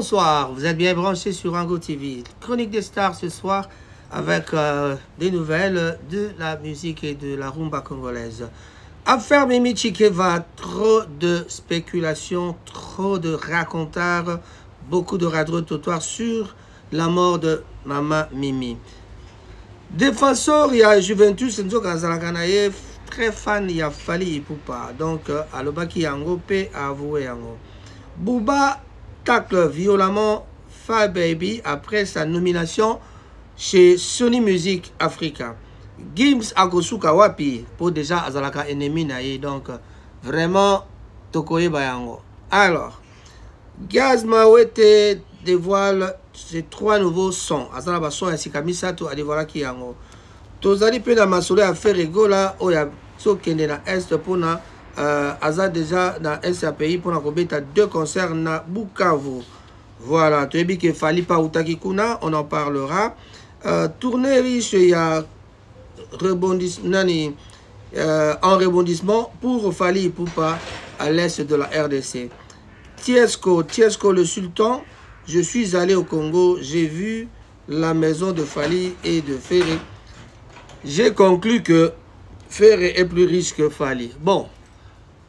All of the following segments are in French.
bonsoir, vous êtes bien branchés sur Ango TV. Chronique des stars ce soir avec des nouvelles de la musique et de la rumba congolaise. Affaire Mimi Chikeva, trop de spéculations, trop de racontars, beaucoup de radrototoires sur la mort de Maman Mimi. Défenseur, il y a Juventus, très fan, il y a Fali Ipupa. Donc, Alobaki Yango, P avoué Yango. Booba tacle violemment Fa Baby après sa nomination chez Sony Music Africa. Gims Akosuka Wapi pour déjà Azalaka ennemi naïe. Donc, vraiment, Tokoye Bayango. Alors, Gaz Mawete dévoile ses 3 nouveaux sons. Azalaba son et Sikamisato a dévoilé qui yango. Tozali pe na masole à faire rigola oya so kende na est pour na Aza déjà dans un pays pour na 2 concerts na Bukavu. Voilà, tu as dit que Fali pa utaki kuna, on en parlera. Tournée riche, il y a en rebondissement pour Fali Ipupa à l'est de la RDC. Tiesco le sultan, je suis allé au Congo, j'ai vu la maison de Fali et de Ferré. J'ai conclu que Ferré est plus riche que Fali. Bon,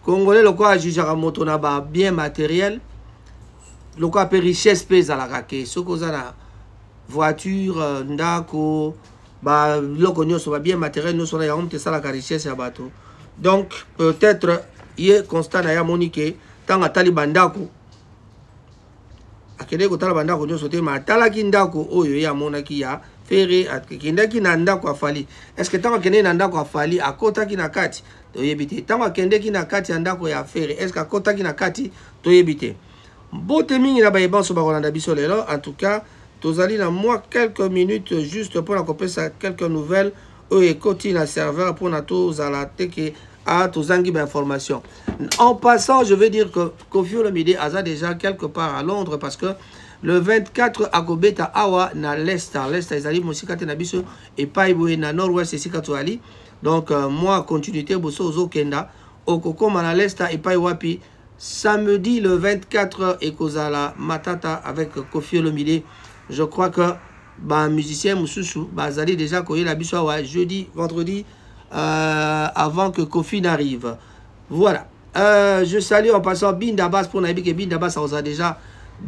Congolais, le quoi juge à moto na ba bien matériel, le quoi peut richesse pèse à la raquette. Ce qu'on a voiture, ndako, bah le qu'on soit bien matériel, nous sommes là, on te ça la richesse à bateau. Donc peut-être il est constant à Monique, tant à Taliban ndako. Akede ko Taliban ndako nous sauter ma talaki ndako oyo ya monaki ya Ferré akendaki na ndako afali. Est-ce que tant akende na ndako afali akota ki na kati toyebite. Tant akende ki na kati ya ndako ya Ferré, est-ce que akota ki na kati toyebite. Bote mingi na ba so ba kolanda biso lelo. En tout cas, tozali na moi quelques minutes juste pour accompagner ça quelques nouvelles et continue à serveur pour na tozala teke à tozangi ba information. En passant, je veux dire que Koffi Olomide a déjà quelque part à Londres parce que le 24 akobeta awa na Leicester ezali musika te na biso et pas na nord-ouest esika toali. Donc moi continuité boso ozokenda okokoma na Leicester et pas wapi samedi le 24 ekozala matata avec Koffi Olomide. Je crois que bah musicien mususu bazali déjà koyela biso awa jeudi vendredi avant que Koffi n'arrive. Voilà. Je salue en passant Bindabas pour Naïbi que Bindabas on a déjà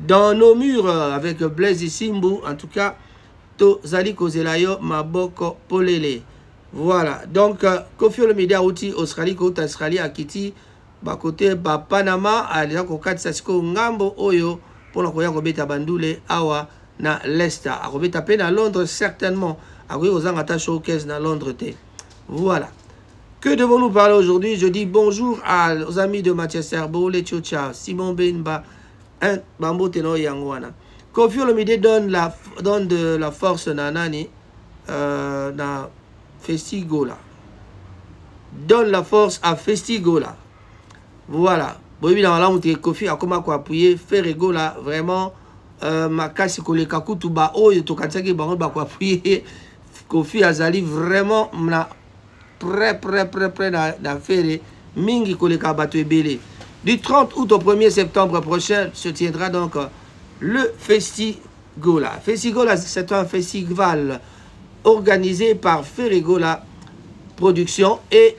dans nos murs avec Blaise Simbu. En tout cas, Tozali Kozelayo Maboko Polele. Voilà. Donc, Koffi Olomide a outil Australie, côté Australie à Kiti, côté Panama, à déjà Kokati Sasiko Ngambo Oyo pour la Koya Kobeta Bandoule Awa na Leicester. À Kobeta Pen à Londres, certainement. À Koya Ozangata Showcase na Londres. Voilà. Que devons-nous parler aujourd'hui? Je dis bonjour aux amis de Manchester, Boule Tchotcha, Simon Benba, Bambo Teno Yangwana. Koffi Olomide donne de la force na nani, na Festigola. Donne la force à Festigola. Voilà. Bon, évidemment, là, on Koffi a comment appuyer, faire Gola, vraiment, ma casse koleka kutuba, oh, yo tokatsaki bango ba ko appuyer. Koffi Azali vraiment na prêt d'affaire mingi koleka bato ebele. Du 30 août au 1er septembre prochain se tiendra donc le Festigola. Festigola, c'est un festival organisé par Ferregola Production et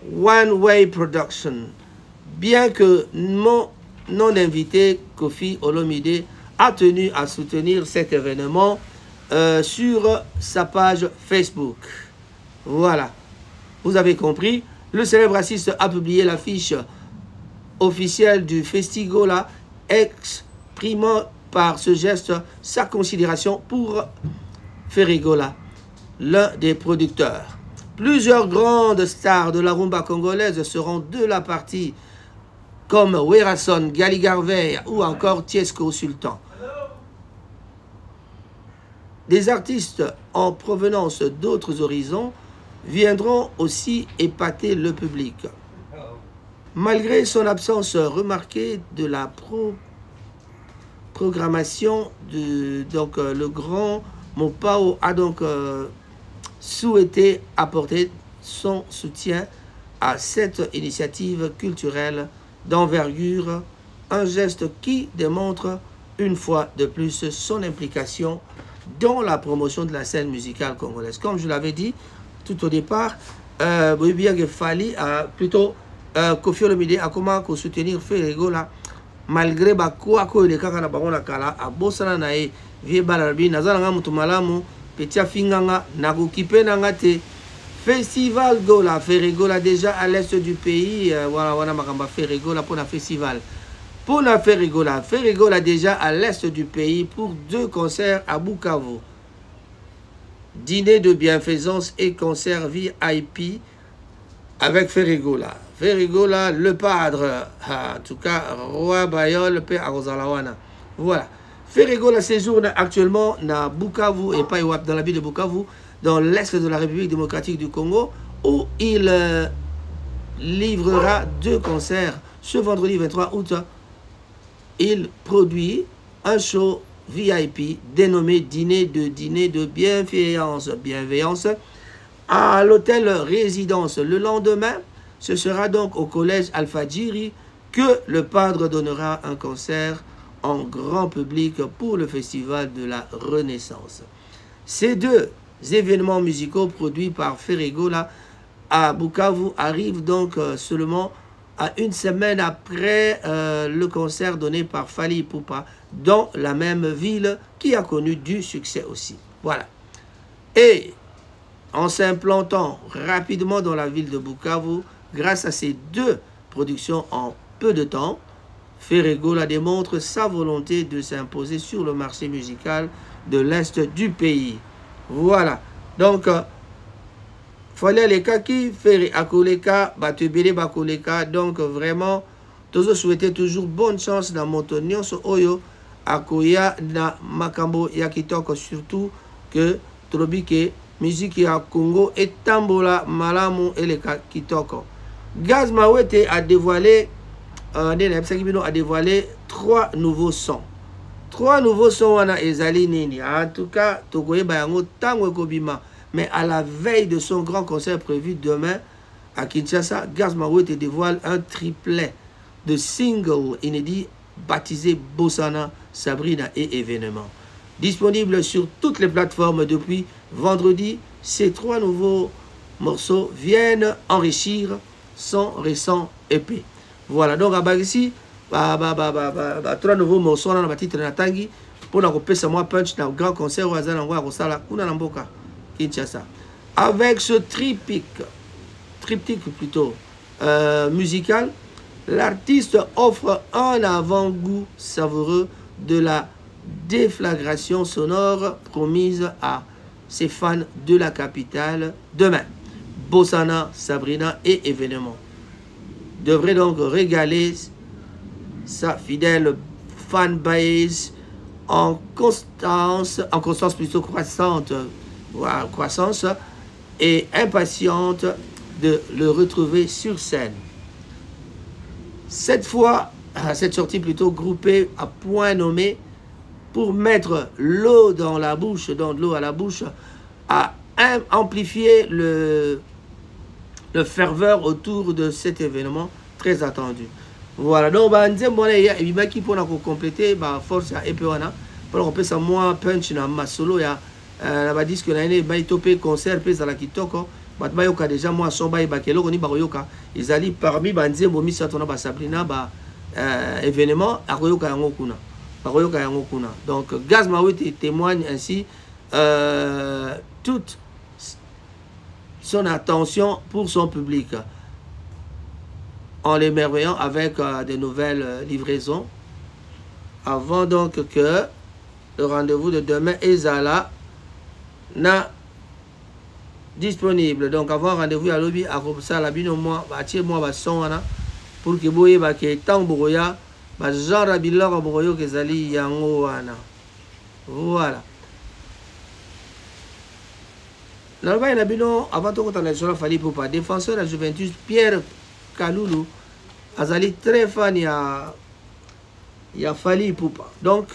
One Way Production. Bien que mon non-invité Koffi Olomide a tenu à soutenir cet événement sur sa page Facebook. Voilà, vous avez compris. Le célèbre artiste a publié l'affiche officielle du Festigola, exprimant par ce geste sa considération pour Ferregola, l'un des producteurs. Plusieurs grandes stars de la rumba congolaise seront de la partie, comme Werason, Gali Garvey ou encore Tiesco Sultan. Des artistes en provenance d'autres horizons viendront aussi épater le public. Malgré son absence remarquée de la programmation, le grand Mopao a donc souhaité apporter son soutien à cette initiative culturelle d'envergure, un geste qui démontre une fois de plus son implication dans la promotion de la scène musicale congolaise. Comme je l'avais dit tout au départ, Fali a plutôt Koffi Olomide a commencé à soutenir Ferrego là, malgré quoi il est quand on a kala a bossana nae vie balarbi nazala mutu malamu petit finganga nakukipe nangate festival Gola Ferrego là déjà à l'est du pays voilà makamba Ferrego là pour la festival. Pour la Ferrego là déjà à l'est du pays pour 2 concerts à Bukavu. Dîner de bienfaisance et concert VIP avec Ferrego là. Ferrego là, le padre, en tout cas, Roi Bayol, Père Arozalawana. Voilà. Ferrego là séjourne actuellement à Bukavu et pas dans la ville de Bukavu, dans l'est de la République démocratique du Congo, où il livrera 2 concerts. Ce vendredi 23 août, il produit un show VIP dénommé Dîner de bienveillance à l'hôtel Résidence. Le lendemain, ce sera donc au collège Alpha-Djiri que le padre donnera un concert en grand public pour le festival de la Renaissance. Ces 2 événements musicaux produits par Ferrego là à Bukavu arrivent donc seulement à 1 semaine après le concert donné par Fally Ipupa dans la même ville qui a connu du succès aussi. Voilà. Et en s'implantant rapidement dans la ville de Bukavu, grâce à ces 2 productions en peu de temps, Ferrego la démontre sa volonté de s'imposer sur le marché musical de l'Est du pays. Voilà. Donc, fallait les cas qui fait akoleka, batubele bakoleka. Donc, vraiment, tous souhaiter toujours bonne chance dans Montonion, so oyo, akoya na makambo ya kitoko, surtout que trobike musique ya Congo et tambola malamu et les kitoko. Gaz Mawete a dévoilé 3 nouveaux sons. 3 nouveaux sons wana ezali nini. En tout cas, tokoye bayango tango kobima. Mais à la veille de son grand concert prévu demain à Kinshasa, Gaz Mawete dévoile un triplet de singles inédits baptisé Bossana, Sabrina et Événement. Disponible sur toutes les plateformes depuis vendredi, ces 3 nouveaux morceaux viennent enrichir son récent EP. Voilà, donc à ici, 3 nouveaux morceaux dans la titre Natangi pour la couper ça moi punch dans le grand concert au Azanangwa Rosala Kuna Namboka Kinshasa. Avec ce triptyque plutôt musical, l'artiste offre un avant-goût savoureux de la déflagration sonore promise à ses fans de la capitale demain. Bossana, Sabrina et Événement devrait donc régaler sa fidèle fanbase en constance plutôt croissante et impatiente de le retrouver sur scène. Cette fois, cette sortie plutôt groupée à point nommé pour mettre l'eau dans la bouche, donc de l'eau à la bouche, a amplifié le ferveur autour de cet événement très attendu. Voilà, donc il y a qui pour compléter force à Epewana pour qu'on puisse moins punch na masolo ya la disque na ene ba topé concert pesa la kitoko bat ba yoka déjà moi son ba bakelo koni ba yoka izali parmi banzembo misa tona ba Sabrina ba événement akoyoka yango kuna bakoyoka yango kuna. Donc Gaz Mawete témoigne ainsi toute son attention pour son public en l'émerveillant avec de nouvelles livraisons avant donc que le rendez-vous de demain ezala na disponible. Donc avant rendez-vous à lobby à ça la bino moi batie moi ba son wana pour que boye ba ke tambo ya ba genre biloko boyo ke zali yango wana. Voilà. Nalba na bino avant to kota na sur Fally Ipupa défenseur de la Juventus Pierre Kaloulou azali très fan ya Fally Ipupa. Donc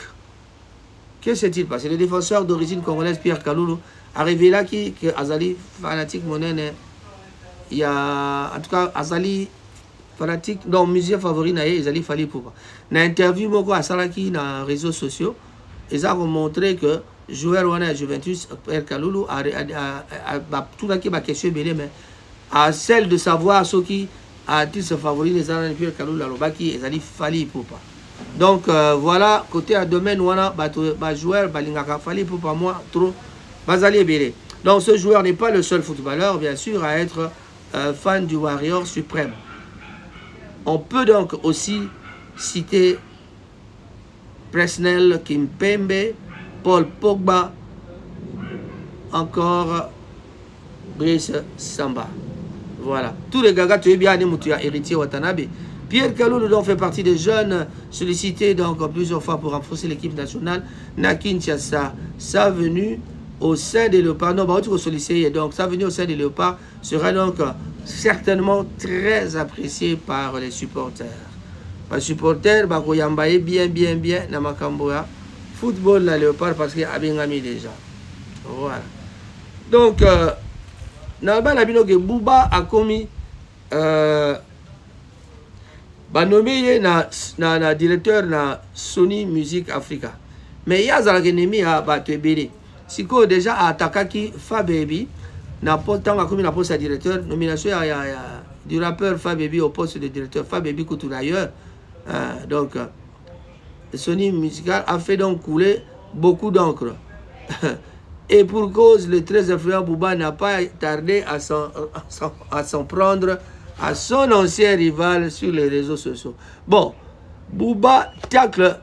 que s'est-il passé? Le défenseur d'origine congolaise Pierre Kaloulou a révélé que Azali fanatique monene, il y a en tout cas Azali fanatique, donc musicien favori, ils allaient falloir pour. Dans l'interview, moi, à Salaki, dans les réseaux sociaux, ils ont montré que joueur wana Juventus Pierre Kalulu a tout là qui va question belé mais à celle de savoir ce qui a-t-il ce favori les gens Pierre Kalulu là baki ils allaient falloir pour pas. Donc voilà côté à domaine wana ba joueur balingaka falloir pour pas moi trop bazali belé. Donc ce joueur n'est pas le seul footballeur bien sûr à être fan du Warrior suprême. On peut donc aussi citer Presnel Kimpembe, Paul Pogba, encore Brice Samba. Voilà. Tous les gars, tu es bien héritier Watanabe. Pierre Kalulu donc fait partie des jeunes sollicités donc plusieurs fois pour renforcer l'équipe nationale. Na Kinshasa, sa venue au sein des Léopards, non, bah, sollicité, donc sa venue au sein des Léopards sera donc certainement très appréciée par les supporters. Les supporters, bah, bien, na makamboya. Football la Léopard parce qu'il y a Abengami déjà. Voilà. Donc, Bouba a commis nommé na directeur na Sony Music Africa. Mais il y a Zalagenemi à Batebele. Si quoi déjà à Takaki Fababy n'a pas tant à commis la poste à directeur, nomination du rappeur Fababy au poste de directeur Fababy Koutou d'ailleurs. Donc, Sony Musical a fait donc couler beaucoup d'encre. Et pour cause, le très influent Bouba n'a pas tardé à s'en prendre à son ancien rival sur les réseaux sociaux. Bon, Bouba tacle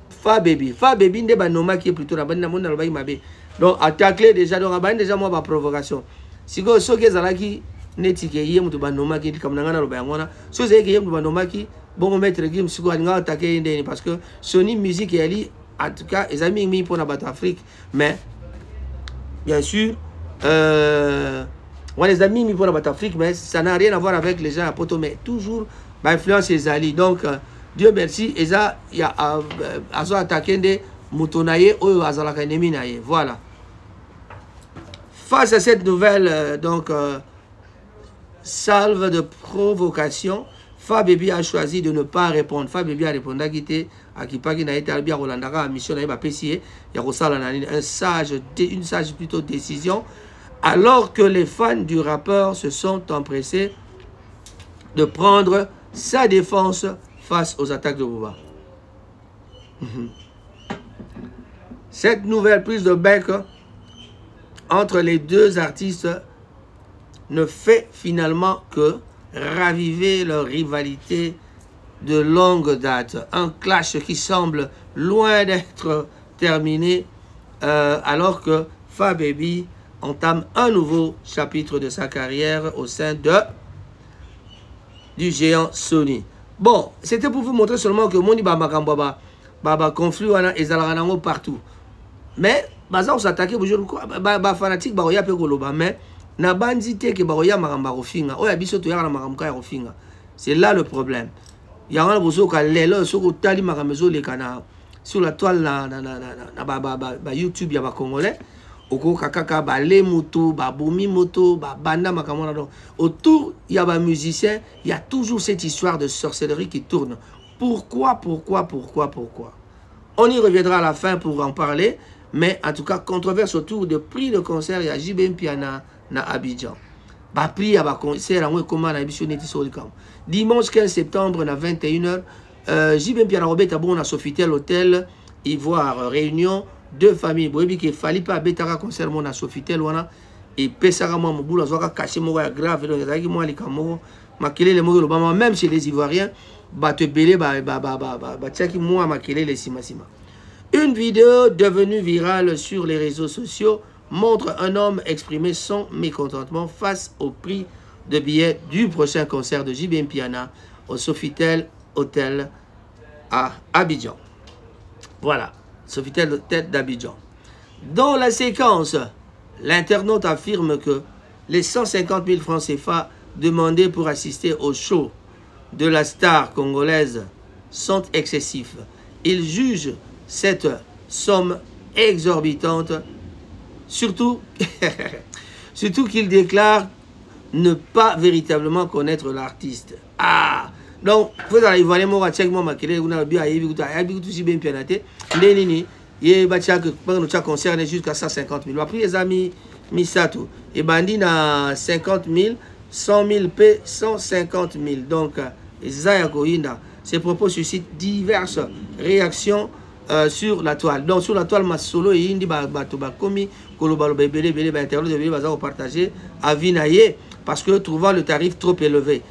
Fababy. Fababy n'est pas normal qui est plutôt la bonne mabe. Donc, a taclé déjà, donc, a déjà moi ma provocation. Si vous avez des netike yé mutu banoma qui comme nangana lo bayangona so c'est que yé mutu banoma qui bon mettre game siko alinga attaquer ndeni parce que Sony Music yali en tout cas les amis mi pour la battre Afrique mais bien sûr les amis mi pour la battre Afrique mais ça n'a rien à voir avec les gens à Poto mais toujours influence les alliés donc Dieu merci et ça il y a azo attaquer de mutonaye ou azalaka ennemi naye voilà. Face à cette nouvelle donc salve de provocation, Fababy a choisi de ne pas répondre. Fababy a répondu à Guité, à Kipaki n'a été à Rolandara, à mission n'a pas PCA, il y a une sage plutôt décision, alors que les fans du rappeur se sont empressés de prendre sa défense face aux attaques de Bouba. Cette nouvelle prise de bec entre les deux artistes ne fait finalement que raviver leur rivalité de longue date. Un clash qui semble loin d'être terminé alors que Fababy entame un nouveau chapitre de sa carrière au sein du géant Sony. Bon, c'était pour vous montrer seulement que Moni Baba conflit et partout. Mais, on s'attaque aux fanatiques, mais na bandité que baroya maramba rofinga oya biso to yaka na maramka ya rofinga c'est là le problème yanga bozo ka lelo soko tali maramezo le kana sur la toile na YouTube ya ba congolais oko kakaka ba le moto ba bomi moto ba banda makamona donc autour il y a ba musicien il y a toujours cette histoire de sorcellerie qui tourne. Pourquoi on y reviendra à la fin pour en parler mais en tout cas controverse autour de prix de concert il y a JB Piana na Abidjan. Ba prix à ba concert en comment na émission neti sur le camp. Dimanche 15 septembre na 21h JB Pierre Robert bon na Sofitel hôtel Ivoire Réunion deux familles boyebi ke fali pa betaka concert mon na Sofitel wana et pesaka mo mobula zoka caché mo ya grave donc ezaki mo likamo makele le mo lo ba même chez les Ivoiriens ba te belé ba tchaki mo makele les sima. Une vidéo devenue virale sur les réseaux sociaux montre un homme exprimer son mécontentement face au prix de billets du prochain concert de JB Piana au Sofitel Hotel à Abidjan. Voilà, Sofitel Hotel d'Abidjan. Dans la séquence, l'internaute affirme que les 150 000 francs CFA demandés pour assister au show de la star congolaise sont excessifs. Il juge cette somme exorbitante. Surtout qu'il déclare ne pas véritablement connaître l'artiste. Ah! Donc, vous allez voir les mots à check moi maquillé, vous avez bien aussi bien pianoté. Nini, il va concerné jusqu'à 150 000. Après, les amis, mis ça tout. Et bandit à 50 000, 100 000 P, 150 000. Donc, ces propos suscitent diverses réactions sur la toile. Donc, sur la toile, ma solo et indi komi kolobalo bébé bébé internet de partager à Vinaye parce que trouvant le tarif trop élevé.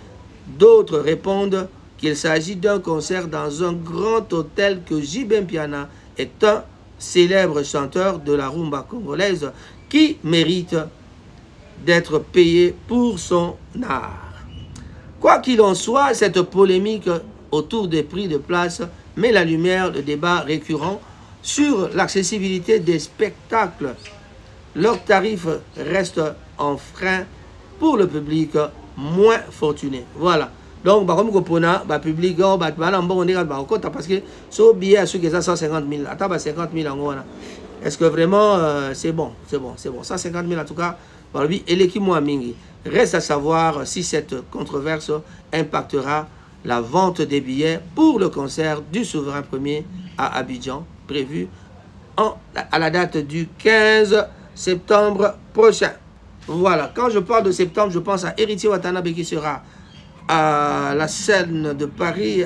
D'autres répondent qu'il s'agit d'un concert dans un grand hôtel que J.B. Mpiana est un célèbre chanteur de la rumba congolaise qui mérite d'être payé pour son art. Quoi qu'il en soit, cette polémique autour des prix de place met la lumière de débats récurrents sur l'accessibilité des spectacles. Leurs tarifs restent en frein pour le public moins fortuné. Voilà. Donc, comme vous comprenez, le public, parce que ce billet à ceux qui ont 150 000, à 50 000 en est-ce que vraiment c'est bon? C'est bon, c'est bon. 150 000 en tout cas, et l'équipe Mingi. Reste à savoir si cette controverse impactera la vente des billets pour le concert du souverain premier à Abidjan, prévu à la date du 15 septembre prochain. Voilà, quand je parle de septembre, je pense à Héritier Watanabe qui sera à la scène de Paris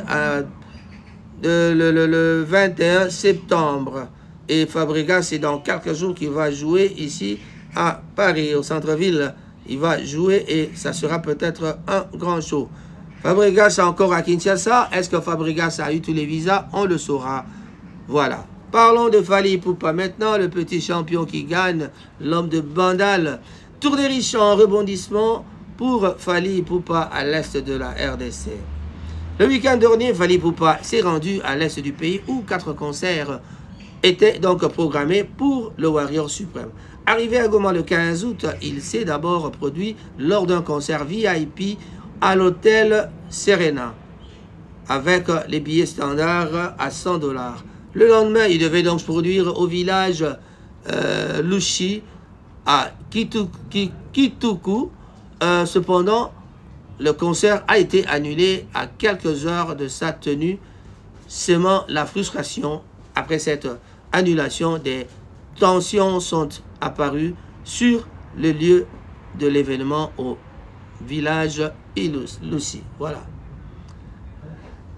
le 21 septembre. Et Fabregas, c'est dans quelques jours qu'il va jouer ici à Paris, au centre-ville. Il va jouer et ça sera peut-être un grand show. Fabregas encore à Kinshasa. Est-ce que Fabregas a eu tous les visas? On le saura. Voilà. Parlons de Fally Ipupa maintenant, le petit champion qui gagne, l'homme de Bandal. Tour des riches en rebondissement pour Fally Ipupa à l'est de la RDC. Le week-end dernier, Fally Ipupa s'est rendu à l'est du pays où 4 concerts étaient donc programmés pour le Warrior suprême. Arrivé à Goma le 15 août, il s'est d'abord produit lors d'un concert VIP à l'hôtel Serena avec les billets standards à 100 $. Le lendemain, il devait donc se produire au village Lushi à Kituku. Cependant, le concert a été annulé à quelques heures de sa tenue, semant la frustration. Après cette annulation, des tensions sont apparues sur le lieu de l'événement au village Lushi. Voilà.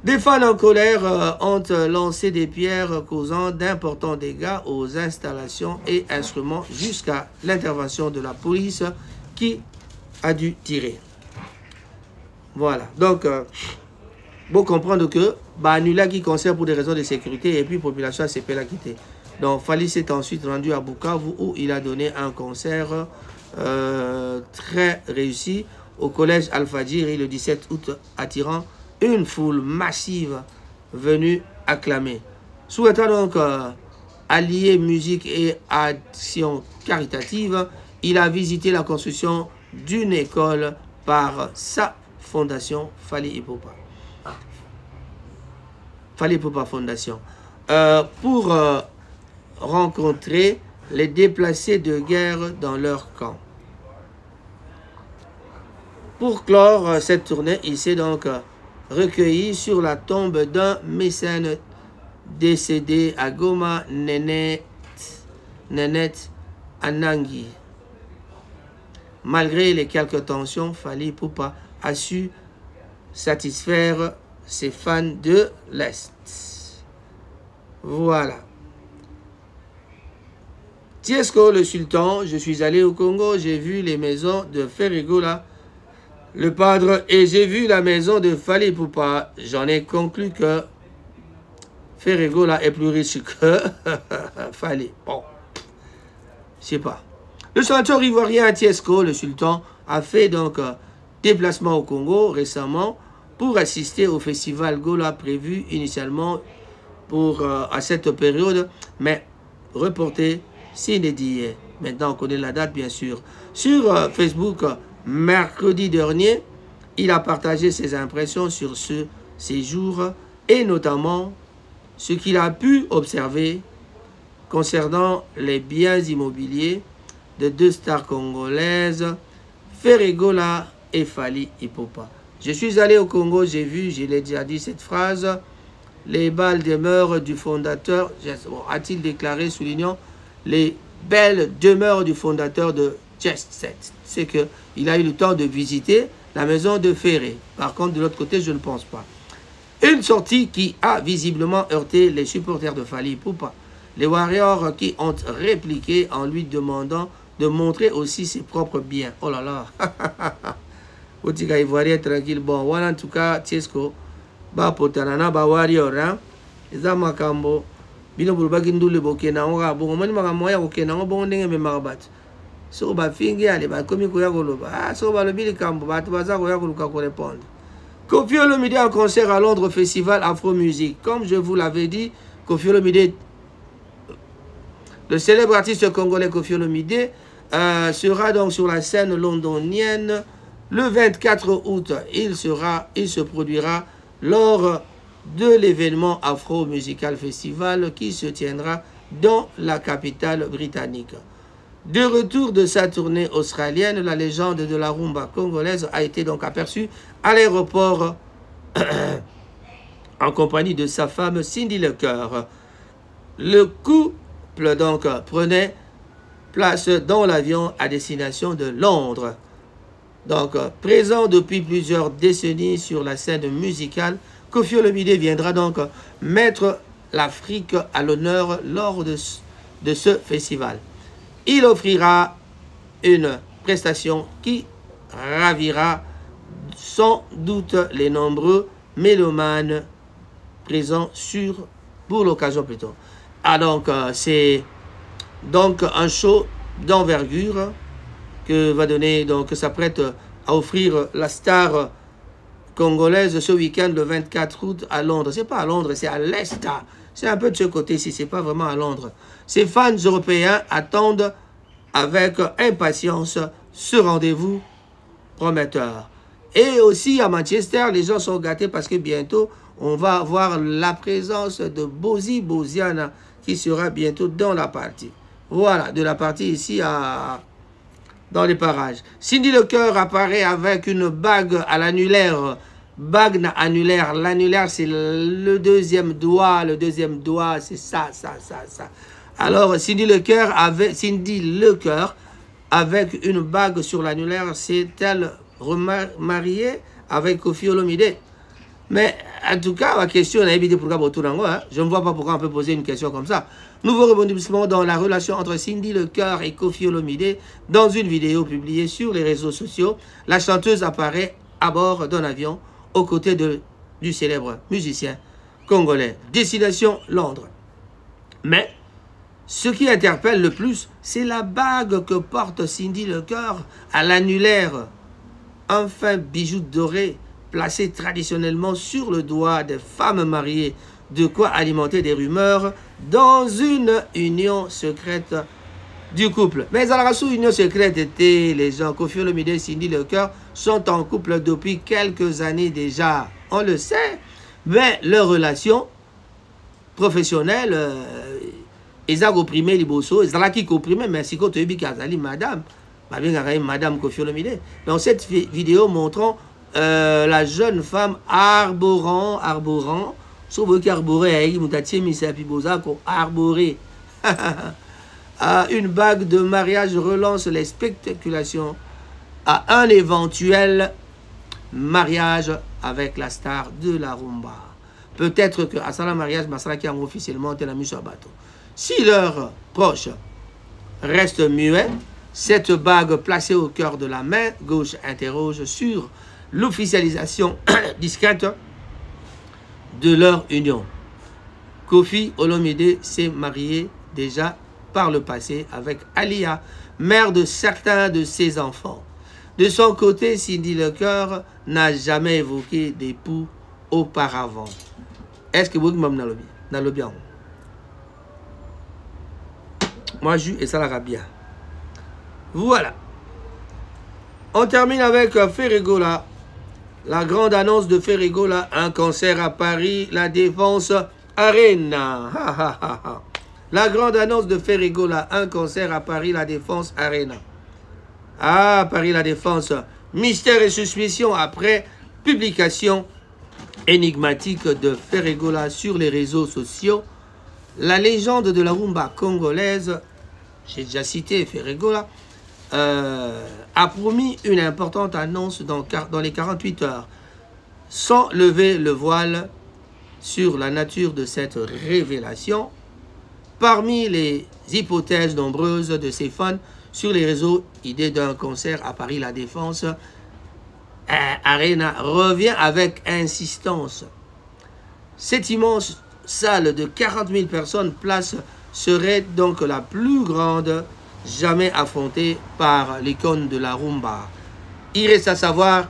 Des fans en colère ont lancé des pierres causant d'importants dégâts aux installations et instruments jusqu'à l'intervention de la police qui a dû tirer. Voilà. Donc, vous comprendre que annulé qui concert pour des raisons de sécurité et puis la population s'est fait la quitter. Donc, Fally s'est ensuite rendu à Bukavu où il a donné un concert très réussi au collège Al-Fadjiri le 17 août, attirant une foule massive venue acclamer. Souhaitant donc allier musique et action caritative, il a visité la construction d'une école par sa fondation Fally Ipupa. Fally Ipupa Fondation. Pour rencontrer les déplacés de guerre dans leur camp. Pour clore cette tournée, il s'est donc recueilli sur la tombe d'un mécène décédé à Goma, Nenet Anangi. Malgré les quelques tensions, Fally Ipupa a su satisfaire ses fans de l'Est. Voilà. Tiesco le sultan, je suis allé au Congo, j'ai vu les maisons de Ferregola, le padre, et j'ai vu la maison de Fally Ipupa. J'en ai conclu que Ferregola est plus riche que Fally. Bon, je sais pas. Le chanteur ivoirien Tiesco, le sultan, a fait donc déplacement au Congo récemment pour assister au festival Gola prévu initialement pour à cette période, mais reporté s'inédit. Maintenant, on connaît la date, bien sûr. Sur Facebook, mercredi dernier, il a partagé ses impressions sur ce séjour et notamment ce qu'il a pu observer concernant les biens immobiliers de 2 stars congolaises, Ferregola et Fally Ipupa. Je suis allé au Congo, j'ai vu, je l'ai déjà dit cette phrase, les belles demeures du fondateur, a-t-il déclaré, soulignant, les belles demeures du fondateur de Jet Set. C'est qu'il a eu le temps de visiter la maison de Ferré. Par contre, de l'autre côté, je ne pense pas. Une sortie qui a visiblement heurté les supporters de Fally Ipupa. Les Warriors qui ont répliqué en lui demandant de montrer aussi ses propres biens. Oh là là. Otika Ivoirien tranquille. Bon, voilà en tout cas, Tiesco. Ba potanana ba Warrior. Eza makambo. Bino bulbaki ndule bokena. Oga bongo. Mani makambo ya bokena. Oga bongo ndenge me marabat. So ba fingi ale ba komi koya koloba. Ah, so ba lobi likambo. Ba tubaza koya koluka ko répondre. Koffi Olomide en concert à Londres, Festival Afro Music. Comme je vous l'avais dit, Koffi Olomide, le célèbre artiste congolais Koffi Olomide, sera donc sur la scène londonienne le 24 août. Il se produira lors de l'événement Afro Musical Festival qui se tiendra dans la capitale britannique. De retour de sa tournée australienne, la légende de la rumba congolaise a été donc aperçue à l'aéroport en compagnie de sa femme Cindy Lecoeur. Le couple donc prenait place dans l'avion à destination de Londres. Donc présent depuis plusieurs décennies sur la scène musicale, Koffi Olomide viendra donc mettre l'Afrique à l'honneur lors de ce festival. Il offrira une prestation qui ravira sans doute les nombreux mélomanes présents pour l'occasion plutôt. Ah donc c'est donc un show d'envergure que va donner, donc s'apprête à offrir la star congolaise ce week-end le 24 août à Londres. C'est pas à Londres, c'est à l'Est. C'est un peu de ce côté-ci, c'est pas vraiment à Londres. Ses fans européens attendent avec impatience ce rendez-vous prometteur. Et aussi à Manchester, les gens sont gâtés parce que bientôt, on va avoir la présence de Bozi Boziana qui sera bientôt dans la partie. Voilà, de la partie ici dans les parages. Cindy Lecoeur apparaît avec une bague à l'annulaire. Bague annulaire. L'annulaire, c'est le deuxième doigt. Le deuxième doigt, c'est ça. Alors, Cindy Lecoeur avec une bague sur l'annulaire, s'est-elle remariée avec Koffi Olomide? Mais en tout cas, la question, je ne vois pas pourquoi on peut poser une question comme ça. Nouveau rebondissement dans la relation entre Cindy Lecoeur et Koffi Olomide. Dans une vidéo publiée sur les réseaux sociaux, la chanteuse apparaît à bord d'un avion aux côtés du célèbre musicien congolais. Destination Londres. Mais ce qui interpelle le plus, c'est la bague que porte Cindy Lecoeur à l'annulaire. Un fin bijou doré placé traditionnellement sur le doigt des femmes mariées. De quoi alimenter des rumeurs dans une union secrète du couple. Mais à la sous union secrète était les gens. Koffi Olomide et Cindy Lecoeur sont en couple depuis quelques années déjà. On le sait. Mais leur relation professionnelle, ils ont opprimé les bossos. Ils ont qui opprimé, mais si tu as madame, madame Koffi Olomide. Dans cette vidéo montrant la jeune femme arborant une bague de mariage relance les spéculations à un éventuel mariage avec la star de la rumba. Peut-être que à ça mariage, Masala qui a officiellement été la mise sur bateau. Si leurs proches restent muets, cette bague placée au cœur de la main gauche interroge sur l'officialisation discrète de leur union. Koffi Olomide s'est marié déjà par le passé avec Alia, mère de certains de ses enfants. De son côté, Cindy Lecoeur n'a jamais évoqué d'époux auparavant. Est-ce que vous m'avez bien? Moi, je et ça la bien. Voilà. On termine avec Ferregola. La grande annonce de Ferregola, un concert à Paris, la Défense Arena. La grande annonce de Ferregola, un concert à Paris, la Défense Arena. Ah, Paris, la Défense. Mystère et suspicion après publication énigmatique de Ferregola sur les réseaux sociaux. La légende de la rumba congolaise, j'ai déjà cité Ferregola, a promis une importante annonce dans les 48 heures, sans lever le voile sur la nature de cette révélation. Parmi les hypothèses nombreuses de ses fans sur les réseaux, idée d'un concert à Paris La Défense Arena revient avec insistance. Cette immense salle de 40 000 personnes place serait donc la plus grande jamais affrontée par l'icône de la rumba. Il reste à savoir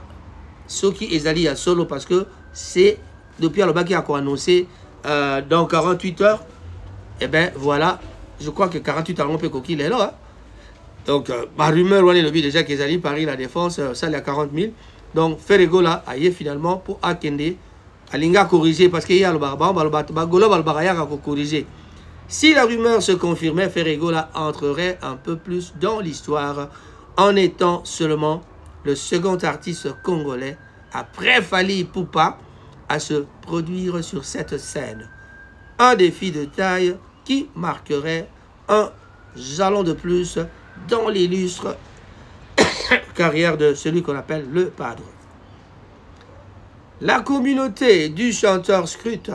ce qui est allé à solo parce que c'est depuis le qui a annoncé dans 48 heures. Et bien voilà, je crois que 48 heures on peut coquille est là. Hein? Donc, ma rumeur, on est le déjà qu'ils allaient Paris La Défense, ça il y a 40 000. Donc, Ferregola a eu finalement pour Akende, Alinga corriger parce qu'il y a le barban, le corriger. Si la rumeur se confirmait, Ferregola entrerait un peu plus dans l'histoire en étant seulement le second artiste congolais après Fally Ipupa à se produire sur cette scène. Un défi de taille qui marquerait un jalon de plus dans l'illustre carrière de celui qu'on appelle le Padre. La communauté du chanteur scrute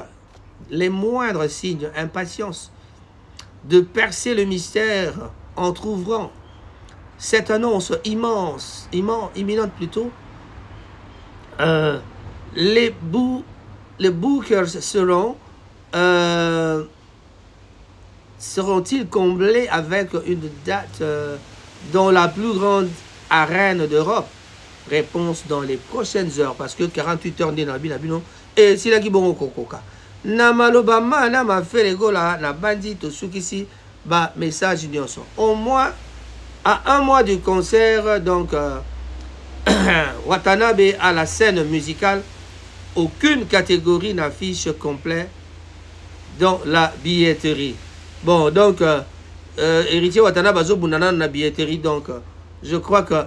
les moindres signes d'impatience de percer le mystère en trouvant cette annonce imminente plutôt. Les bookers seront-ils comblés avec une date dans la plus grande arène d'Europe? Réponse dans les prochaines heures, parce que 48 heures n'est dans le et si la Gibongo Kokoka. Namalobama, nama Ferregola, na bandi to sukisi, ba message nyonso. Au moins, à un mois du concert, donc, Watanabe à la scène musicale, aucune catégorie n'affiche complet dans la billetterie. Bon, donc, héritier Watanabe a na billetterie, donc, je crois que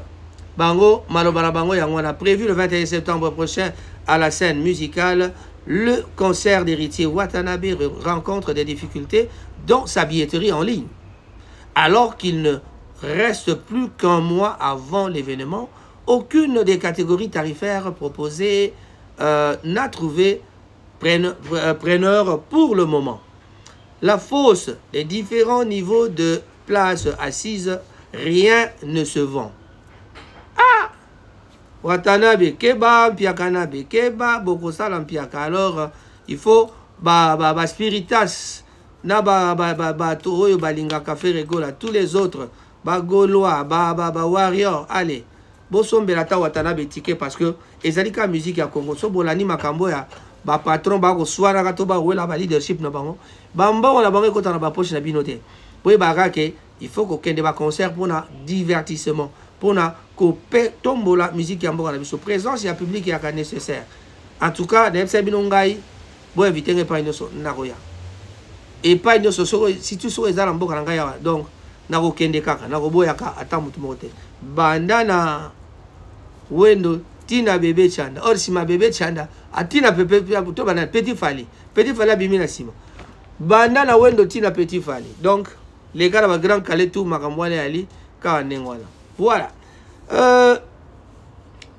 Bango, Malobala Bango, on a prévu le 21 septembre prochain à la scène musicale. Le concert d'héritier Watanabe rencontre des difficultés dans sa billetterie en ligne. Alors qu'il ne reste plus qu'un mois avant l'événement, aucune des catégories tarifaires proposées n'a trouvé preneur pour le moment. La fosse, les différents niveaux de places assises, rien ne se vend. Ah! Watanabe keba, Mpiakanabe keba, Bokosala Mpiaka. Alors, il faut spiritas, na toyo balingaka Ferregola, tous les autres, Gaulois, warrior, allez. Bosombelata Watanabe ticket parce que ezalika musique ya Congo. So bolani makambo ya ba patron ba ko swara ka to ba wela ba leadership na bango. Bamba on la bango kota na ba poche na binote. Boy barake, il faut qu'on kende ba concert pour na divertissement. Pour na ko tombola musique ya mboka na biso présence ya public ya nécessaire. En tout cas, n'ebse binongai bo inviter pas inoso na roya. Et pas inoso si tu so ezala mboka na ngai donc na ko kende kaka na ko boya ka ata mutu mote. Bandana wendo tina bébé chanda or si ma bébé chanda atina pepe to bana petit Fally bimina sima bandana wendo tina petit Fally. Donc les gars va grand calé tout makamwale ali ka nengwala. Voilà,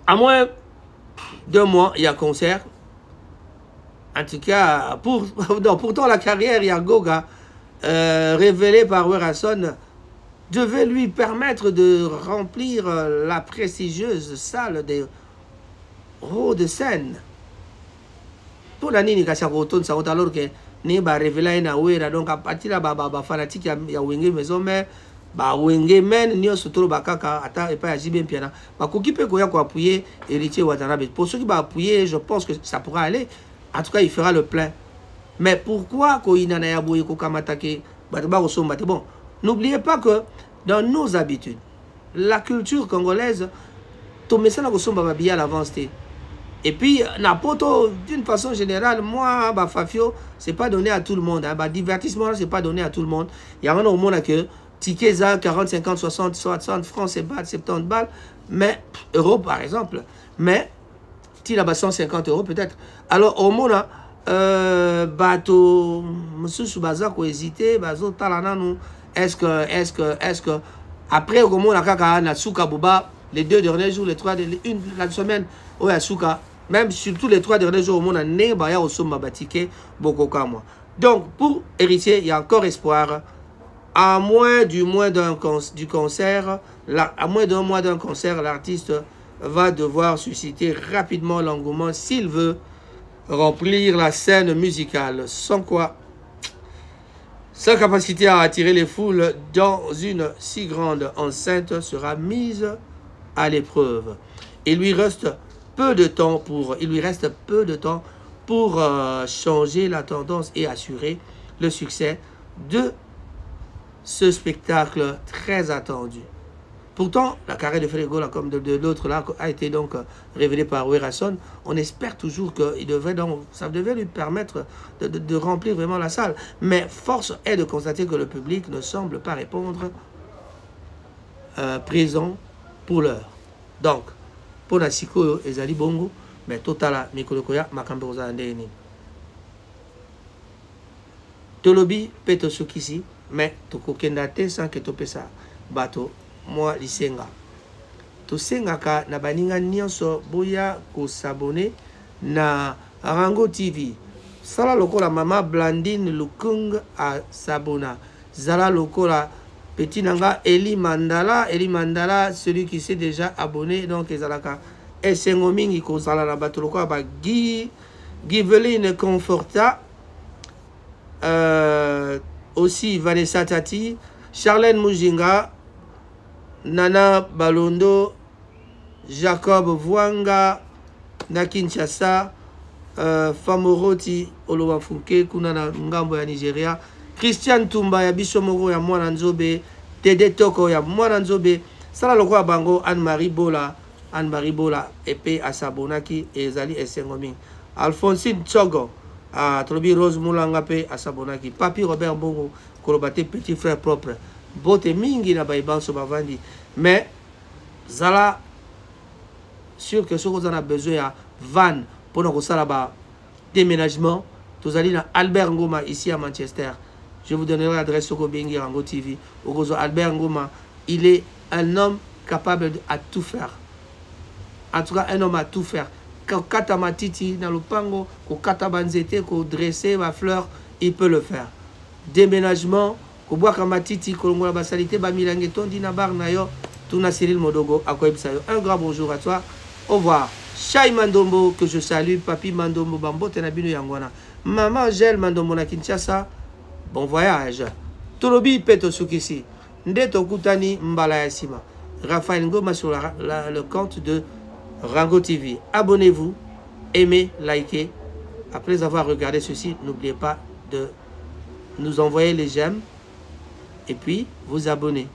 à moins 2 mois il y a concert. En tout cas pourtant la carrière il y a Goga révélée par Werason devait lui permettre de remplir la prestigieuse salle des hauts de scène. Pour la nini kasi akoton sa alors que ne ba révéler na wera donc à partir là ba fanatique ya wenge maison mais ba wenge men nyo sotoro bakaka ata et pas ya jibe mpiana ba kokipe ko ya ko appuyer héritier Watanabe. Pour ceux qui va appuyer, je pense que ça pourra aller. En tout cas, il fera le plein. Mais pourquoi ko inana ya boye ko kamatake ba ko somba bon. N'oubliez pas que dans nos habitudes, la culture congolaise, tout le monde à l'avance. Et puis, d'une façon générale, moi, Fafio, ce n'est pas donné à tout le monde. Divertissement, ce n'est pas donné à tout le monde. Il y a un monde que ticket 40, 50, 60 francs, 70 balles. mais euros par exemple, mais tu as 150 euros peut-être. Alors au moins bateau mususu baza ko hésiter bazo talana nous est-ce que après au moins kaka na suka boba les 2 derniers jours, les 3 la semaine au yasuka même surtout les 3 derniers jours au monde ne ba ya osoma batike boko kamwa. Donc pour Héritier, il y a encore espoir. À moins d'un mois d'un concert, l'artiste va devoir susciter rapidement l'engouement s'il veut remplir la scène musicale. Sans quoi, sa capacité à attirer les foules dans une si grande enceinte sera mise à l'épreuve. Il lui reste peu de temps pour changer la tendance et assurer le succès de ce spectacle très attendu. Pourtant, la carrière de Frégo, comme de l'autre là, a été donc révélée par Werason. On espère toujours que ça devait lui permettre de remplir vraiment la salle. Mais force est de constater que le public ne semble pas répondre présent pour l'heure. Donc, pour la Siko et Zali Bongo, mais Totala, Mikolokoya, Makamboza Andeni. Tolobi, Peto Sukisi, mais Tokokendate sans que Topesa, Bato, moi, Lisenga. Tosengaka na baninga nyonso boya ko s'abonner na Rango TV. Sala lokola Mama Blandine Lukung a s'abona. Zala lokola Petit Nanga Eli Mandala, celui qui s'est déjà abonné, donc Ezalaka. Et Sengomingi ko zala na bato lokola ba Giveline Conforta. Aussi Vanessa Tati, Charlène Mujinga, Nana Balondo, Jacob Vuanga, Nakinshasa, Famoroti Olowafuke, Kunana Ngambo ya Nigeria, Christian Tumba ya Bisomoro ya Mwana Nzobe, Tede Toko ya Mwana Nzobe, Sala Lokwa Bango, Anne-Marie Bola, Epe Asabonaki, Ezali Esengoming, Alphonsine Tsogo, Tolobi Rose Moulangape Asabonaki, Papi Robert Bongo, Kolobate petit frère propre, Bote Mingi na Baïban Sobavandi. Mais Zala, sûr que ce qu'on a besoin à van pour nous faire déménagement, tous allez dans Albert Ngoma ici à Manchester. Je vous donnerai l'adresse au Bengi Rango TV. Albert Ngoma, il est un homme capable à tout faire. En tout cas, un homme à tout faire. Quand kata matiti dans le pango, quand kata banzete, quand dresser ma fleur, il peut le faire. Déménagement, quand boire kamatiti, quand on a la salité, ba milangeton dina bar nayo, tuna Cyril Modogo, à quoi un grand bonjour à toi. Au revoir. Chai Mandombo, que je salue, Papi Mandombo Bambo, Tenabino Yangwana. Maman Gel Mandombo na Kinshasa, bon voyage. Tolobi Peto Sukisi, Ndeto Kutani Mbala Yassima. Raphaël Ngoma sur le compte de Rango TV. Abonnez-vous, aimez, likez. Après avoir regardé ceci, n'oubliez pas de nous envoyer les j'aime et puis vous abonner.